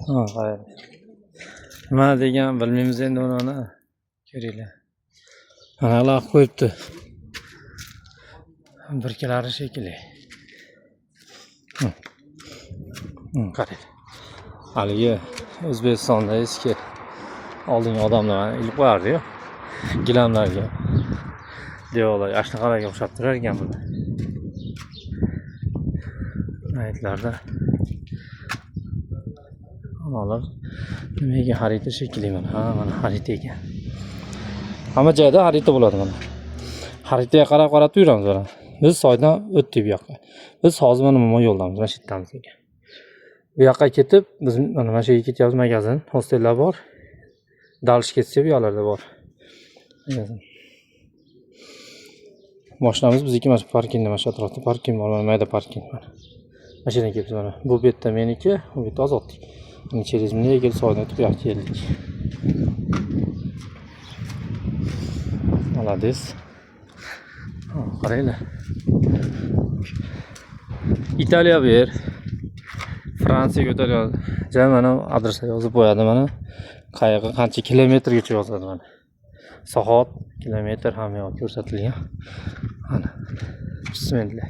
Ha, hayır. Nima degan bilmaymiz endi uni. Ko'ringlar. Analar qo'yibdi. Birkalari shekilli. Qarang. Haligi O'zbekistonda eski oldingi odamlar ilib qo'yardi-yu. Gilamlarga. Devorlar ashnaxonaga o'xshab turar ekan bular. Aytlarda analar nimaga xarita shekilli mana. Ha, mana xarita ekan. Hamma joyda xarita bo'ladi mana. Xaritaga qarab yuramiz mana. Biz soydan o'tdik bu yoqqa. Biz hozir mana bu yo'ldamiz, mana shu yerdamiz ekan. Bu yoqqa ketib, biz mana shu yerga ketyapmiz, magazin, hostellar bor. Dalish ketsa bu yoqlarda bor. Magazin. Mashinamiz bizniki mana shu parkingda, mana shu atrofda parking bor, mana mayda parking bor. Mashina kelibdi mana. Bu betda meniki, bu betda Ozodlik. Через меня kelib soydan o'tib yoqqa keldik. Молодец. Qaranglar. Italiya bu yer. Fransiyaga o'tadi. Joy mana adresga yozib qo'yadi mana. Qayerga qancha kilometrgacha yozadi mana. Soat, kilometr ham yo'q ko'rsatilgan. Mana. Bismillah.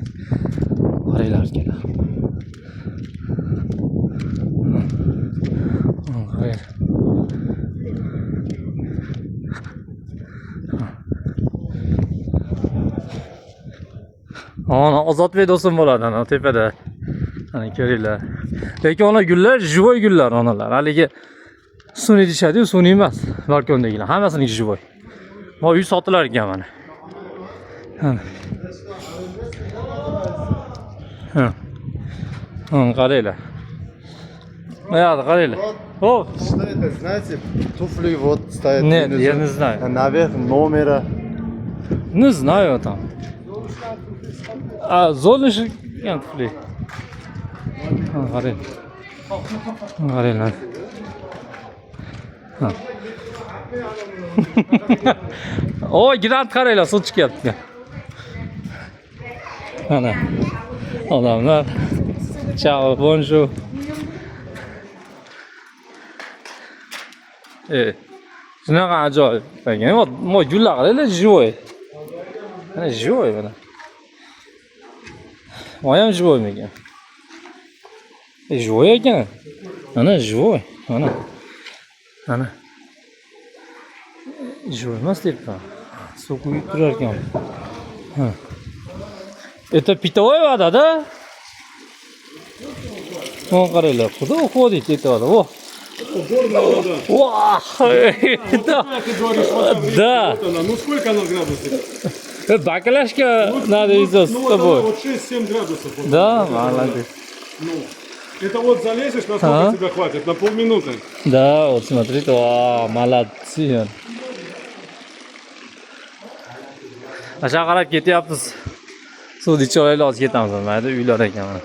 Qaranglar ekan. Ana Ozodbek do'stim bo'ladi ana tepada. Ana ko'ringlar. Lekin ona gullar живой gullar onalar. Haligi sun'iy deyshadi-yu, sun'iy emas. Balkondagilar hammasiniki живой. Va uy sotilar ekan mana. Ha. Qaranglar. Mayada qaranglar. О, Что это, знаете, туфли вот стоят. Нет, я не знаю. Наверх номера. Не знаю там. А золотые туфли. Qarang. Qaranglar. O, Grant qaranglar, suv chiqyapti. Mana. Odamlar. Ciao, bonjour. Shunaqa ajoyib. Mo gullar qaranglar, живой. Mana живой mana. Moyam живой ekan. Живой ekan. Mana живой. Mana. Mana. Живой emas deyapman. Suv quyib turar ekan. Ha. Это питьевая вода, да? Вон qaranglar, xudo uходит эта вода. Во. Горная вода. Вау! Да. Да. Ну сколько она градусов? Баклажка надо из-за с тобой. Вот 6-7 градусов. Вот. Да, молодец. Ну, это вот залезешь, насколько тебя хватит? На полминуты. Да, вот смотрите, вау, молодцы. Aşağı qarab ketyapmiz. Suvni ichib olaylik, hozir ketamiz. Mayda uylar ekan mana.